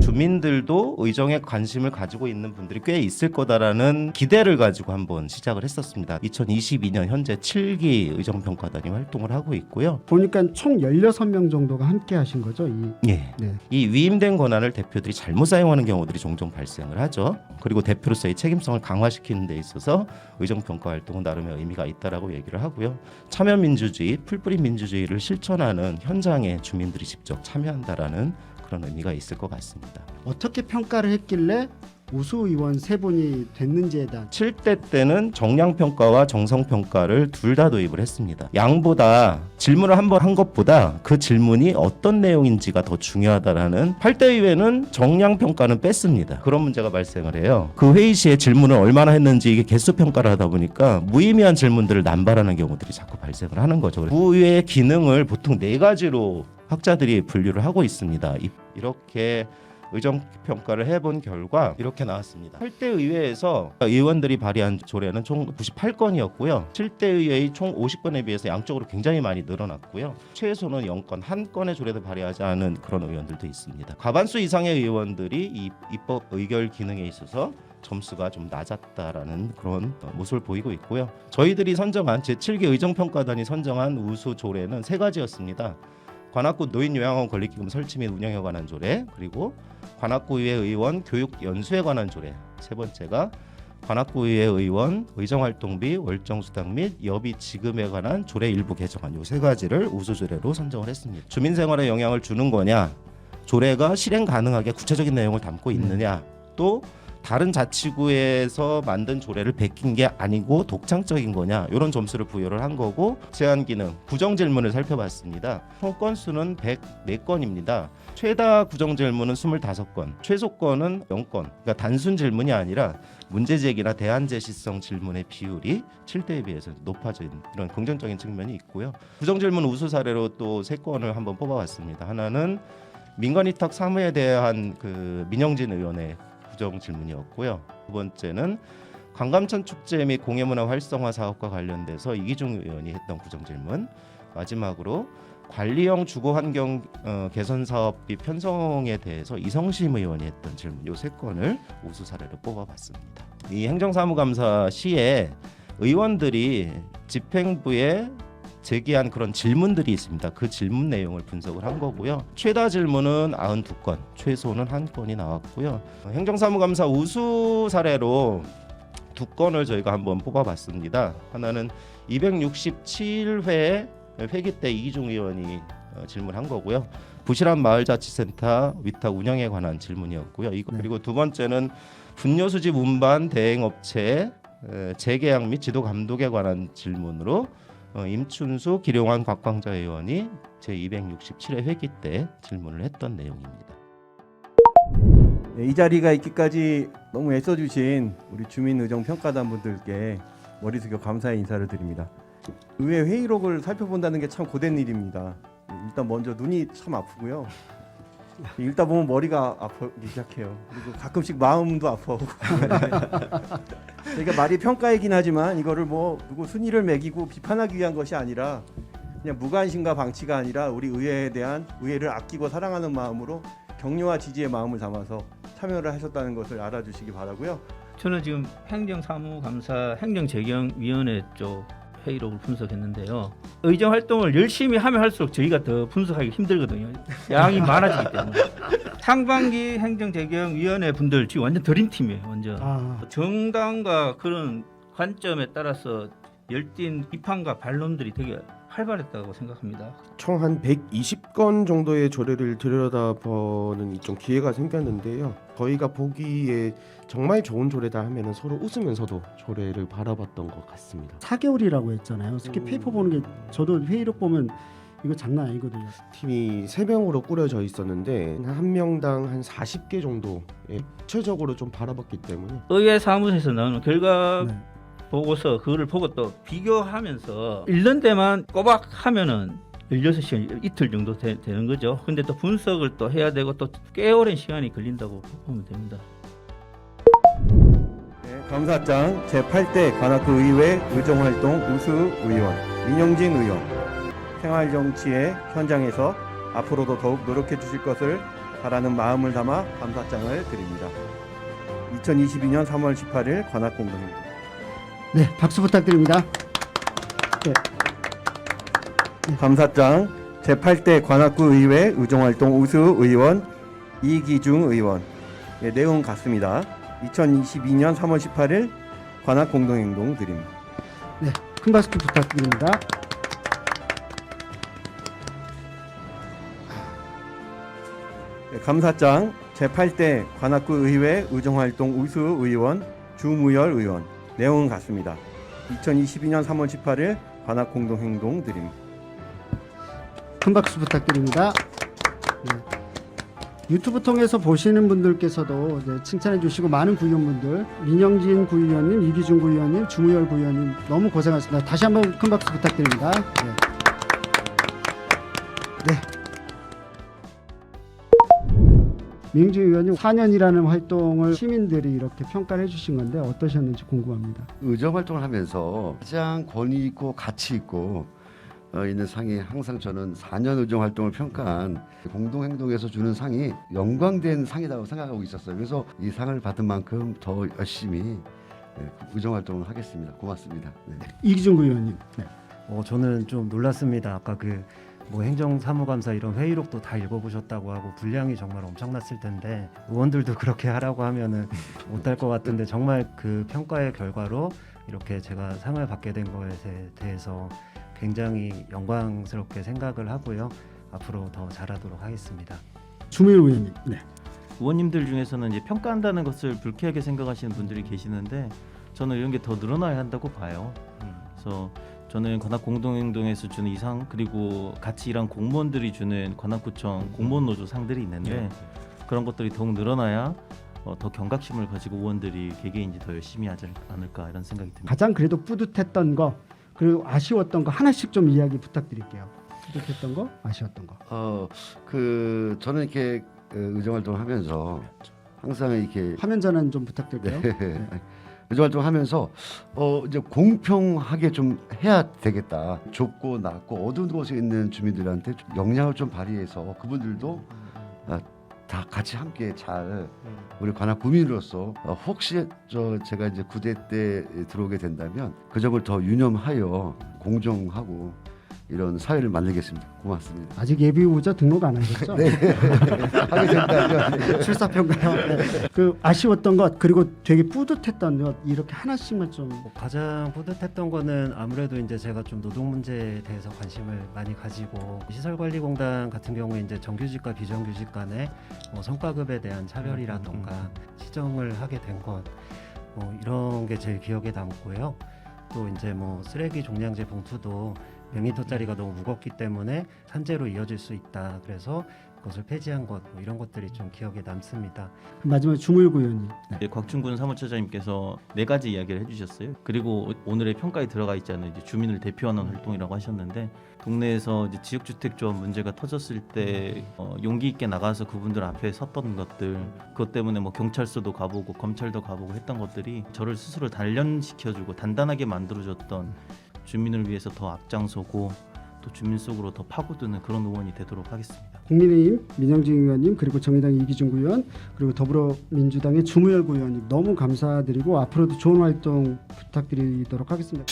주민들도 의정에 관심을 가지고 있는 분들이 꽤 있을 거다라는 기대를 가지고 한번 시작을 했었습니다. 2022년 현재 7기 의정평가단이 활동을 하고 있고요. 보니까 총 16명 정도가 함께 하신 거죠? 네. 이 위임된 권한을 대표들이 잘못 사용하는 경우들이 종종 발생을 하죠. 그리고 대표로서의 책임성을 강화시키는 데 있어서 의정평가 활동은 나름의 의미가 있다라고 얘기를 하고요. 참여민주주의, 풀뿌리 민주주의를 실천하는 현장에 주민들이 직접 참여한다라는 그런 의미가 있을 것 같습니다. 어떻게 평가를 했길래 우수 의원 3분이 됐는지에 대한 7대 때는 정량평가와 정성평가를 둘 다 도입을 했습니다. 양보다 질문을 한 번 한 것보다 그 질문이 어떤 내용인지가 더 중요하다라는 8대 의회는 정량평가는 뺐습니다. 그런 문제가 발생을 해요. 그 회의 시에 질문을 얼마나 했는지 이게 개수평가를 하다 보니까 무의미한 질문들을 남발하는 경우들이 자꾸 발생을 하는 거죠. 부의회의 기능을 보통 4가지로 학자들이 분류를 하고 있습니다. 이렇게 의정평가를 해본 결과 이렇게 나왔습니다. 8대 의회에서 의원들이 발의한 조례는 총 98건이었고요. 7대 의회의 총 50건에 비해서 양적으로 굉장히 많이 늘어났고요. 최소는 0건, 한 건의 조례도 발의하지 않은 그런 의원들도 있습니다. 과반수 이상의 의원들이 이 입법 의결 기능에 있어서 점수가 좀 낮았다라는 그런 모습을 보이고 있고요. 저희들이 선정한 제7기 의정평가단이 선정한 우수 조례는 3가지였습니다. 관악구 노인요양원 권리기금 설치 및 운영에 관한 조례, 그리고 관악구의회 의원 교육 연수에 관한 조례, 3번째가 관악구의회 의원 의정활동비 월정수당 및 여비 지급에 관한 조례 일부 개정안, 요 3가지를 우수 조례로 선정을 했습니다. 주민생활에 영향을 주는 거냐, 조례가 실행 가능하게 구체적인 내용을 담고 있느냐, 또 다른 자치구에서 만든 조례를 베낀 게 아니고 독창적인 거냐, 이런 점수를 부여를 한 거고, 제한 기능, 구정 질문을 살펴봤습니다. 총 건수는 104건입니다. 최다 구정 질문은 25건, 최소건은 0건. 그러니까 단순 질문이 아니라 문제 제기나 대안 제시성 질문의 비율이 7대에 비해서 높아진 이런 긍정적인 측면이 있고요. 구정 질문 우수 사례로 또 3건을 한번 뽑아봤습니다. 하나는 민간위탁 사무에 대한 그 민영진 의원의 구정 질문이었고요. 2번째는 광감천 축제 및 공예문화 활성화 사업과 관련돼서 이기중 의원이 했던 구정 질문. 마지막으로 관리형 주거 환경 개선 사업비 편성에 대해서 이성심 의원이 했던 질문, 요 3건을 우수 사례로 뽑아봤습니다. 이 행정사무감사 시에 의원들이 집행부에 제기한 그런 질문들이 있습니다. 그 질문 내용을 분석을 한 거고요. 최다 질문은 92건, 최소는 1건이 나왔고요. 행정사무감사 우수 사례로 2건을 저희가 한번 뽑아봤습니다. 하나는 267회 회기 때 이기중 의원이 질문한 거고요. 부실한 마을자치센터 위탁 운영에 관한 질문이었고요. 그리고 2번째는 분뇨수집 운반 대행업체 재계약 및 지도 감독에 관한 질문으로 임춘수 기룡환 곽광자 의원이 제267회 회기 때 질문을 했던 내용입니다. 이 자리가 있기까지 너무 애써주신 우리 주민의정평가단 분들께 머리 숙여 감사의 인사를 드립니다. 의회 회의록을 살펴본다는 게 참 고된 일입니다. 일단 먼저 눈이 참 아프고요. 읽다 보면 머리가 아프기 시작해요. 그리고 가끔씩 마음도 아파오고. 그러니까 말이 평가이긴 하지만 이거를 뭐 누구 순위를 매기고 비판하기 위한 것이 아니라 그냥 무관심과 방치가 아니라 우리 의회에 대한 의회를 아끼고 사랑하는 마음으로 격려와 지지의 마음을 담아서 참여를 하셨다는 것을 알아주시기 바라고요. 저는 지금 행정사무감사 행정재경위원회 쪽 회의록을 분석했는데요. 의정 활동을 열심히 하면 할수록 저희가 더 분석하기 힘들거든요. 양이 많아지기 때문에. 상반기 행정재경위원회 분들 지금 완전 드림팀이에요. 완전. 정당과 그런 관점에 따라서 열띤 비판과 반론들이 되게 활발했다고 생각합니다. 총 한 120건 정도의 조례를 들여다보는 좀 기회가 생겼는데요. 저희가 보기에 정말 좋은 조례다 하면은 서로 웃으면서도 조례를 바라봤던 것 같습니다. 4개월이라고 했잖아요. 특히 페이퍼 보는 게 저도 회의록 보면 이거 장난 아니거든요. 팀이 3명으로 꾸려져 있었는데 한 명당 한 40개 정도 구체적으로 좀 바라봤기 때문에 의회 사무소에서 나오는 결과 보고서 그거를 보고 또 비교하면서 읽는 데만 꼬박 하면은 16시간 이틀 정도 되는 거죠. 근데 또 분석을 또 해야 되고 또 꽤 오랜 시간이 걸린다고 보면 됩니다. 네, 감사장 제8대 관악구 의회 의정활동 우수 의원 민영진 의원, 생활정치의 현장에서 앞으로도 더욱 노력해 주실 것을 바라는 마음을 담아 감사장을 드립니다. 2022년 3월 18일 관악공동행동. 네, 박수 부탁드립니다. 네. 감사장 제8대 관악구 의회 의정활동 우수 의원 이기중 의원. 예, 내용 같습니다. 2022년 3월 18일 관악공동행동 드립니다. 네, 큰 박수 부탁드립니다. 네, 감사장 제8대 관악구 의회 의정활동 우수 의원 주무열 의원. 내용은 같습니다. 2022년 3월 18일 관악공동행동 드립니다. 큰 박수 부탁드립니다. 네. 유튜브 통해서 보시는 분들께서도 네, 칭찬해 주시고 많은 구의원분들 민영진 구의원님, 이기중 구의원님, 주무열 구의원님 너무 고생하셨습니다. 다시 한번 큰 박수 부탁드립니다. 네. 민영진 의원님 4년이라는 활동을 시민들이 이렇게 평가를 해주신 건데 어떠셨는지 궁금합니다. 의정 활동을 하면서 가장 권위 있고 가치 있고 있는 상이 항상 저는 4년 의정 활동을 평가한 공동행동에서 주는 상이 영광된 상이라고 생각하고 있었어요. 그래서 이 상을 받은 만큼 더 열심히 의정 활동을 하겠습니다. 고맙습니다. 네. 이기중 구의원님. 네. 저는 좀 놀랐습니다. 아까 뭐 행정사무감사 이런 회의록도 다 읽어보셨다고 하고 분량이 정말 엄청났을 텐데 의원들도 그렇게 하라고 하면은 못할 것 같은데 정말 그 평가의 결과로 이렇게 제가 상을 받게 된 것에 대해서 굉장히 영광스럽게 생각을 하고요. 앞으로 더 잘하도록 하겠습니다. 주무열 의원님. 네. 의원님들 중에서는 이제 평가한다는 것을 불쾌하게 생각하시는 분들이 계시는데 저는 이런 게 더 늘어나야 한다고 봐요. 그래서 저는 관악공동행동에서 주는 이상 그리고 같이 일한 공무원들이 주는 관악구청 공무원노조 상들이 있는데 그런 것들이 더욱 늘어나야 더 경각심을 가지고 의원들이 개개인이 더 열심히 하지 않을까 이런 생각이 듭니다. 가장 그래도 뿌듯했던 거 그리고 아쉬웠던 거 하나씩 좀 이야기 부탁드릴게요. 뿌듯했던 거, 아쉬웠던 거. 저는 이렇게 의정 활동을 하면서 항상 이렇게 화면 전환 좀 부탁드릴게요. 네. 의정 활동을 하면서 이제 공평하게 좀 해야 되겠다. 좁고 낮고 어두운 곳에 있는 주민들한테 좀 역량을 좀 발휘해서 그분들도 다 같이 함께 잘 우리 관악 구민으로서 혹시 제가 이제 9대 때 들어오게 된다면 그 점을 더 유념하여 공정하고 이런 사회를 만들겠습니다. 고맙습니다. 아직 예비 후보자 등록 안 하셨죠? 네. 하게 된다면 출사표인가요? 네. 그 아쉬웠던 것 그리고 되게 뿌듯했던 것 이렇게 하나씩만 좀. 가장 뿌듯했던 거는 아무래도 이제 제가 좀 노동 문제에 대해서 관심을 많이 가지고 시설관리공단 같은 경우에 이제 정규직과 비정규직 간의 성과급에 대한 차별이라던가 시정을 하게 된 것 이런 게 제일 기억에 남고요. 또 이제 뭐 쓰레기 종량제 봉투도 100리터짜리가 너무 무겁기 때문에 산재로 이어질 수 있다. 그래서 그것을 폐지한 것 이런 것들이 좀 기억에 남습니다. 마지막에 주무열 의원님. 네. 곽충군 사무처장님께서 4가지 이야기를 해주셨어요. 그리고 오늘의 평가에 들어가 있잖아요. 이제 주민을 대표하는 활동이라고 하셨는데 동네에서 이제 지역주택조합 문제가 터졌을 때 용기 있게 나가서 그분들 앞에 섰던 것들, 그것 때문에 뭐 경찰서도 가보고 검찰도 가보고 했던 것들이 저를 스스로 단련시켜주고 단단하게 만들어줬던 주민을 위해서 더 앞장서고 또 주민 속으로 더 파고드는 그런 의원이 되도록 하겠습니다. 국민의힘 민영진 의원님 그리고 정의당 이기중 의원 그리고 더불어민주당의 주무열 의원님 너무 감사드리고 앞으로도 좋은 활동 부탁드리도록 하겠습니다.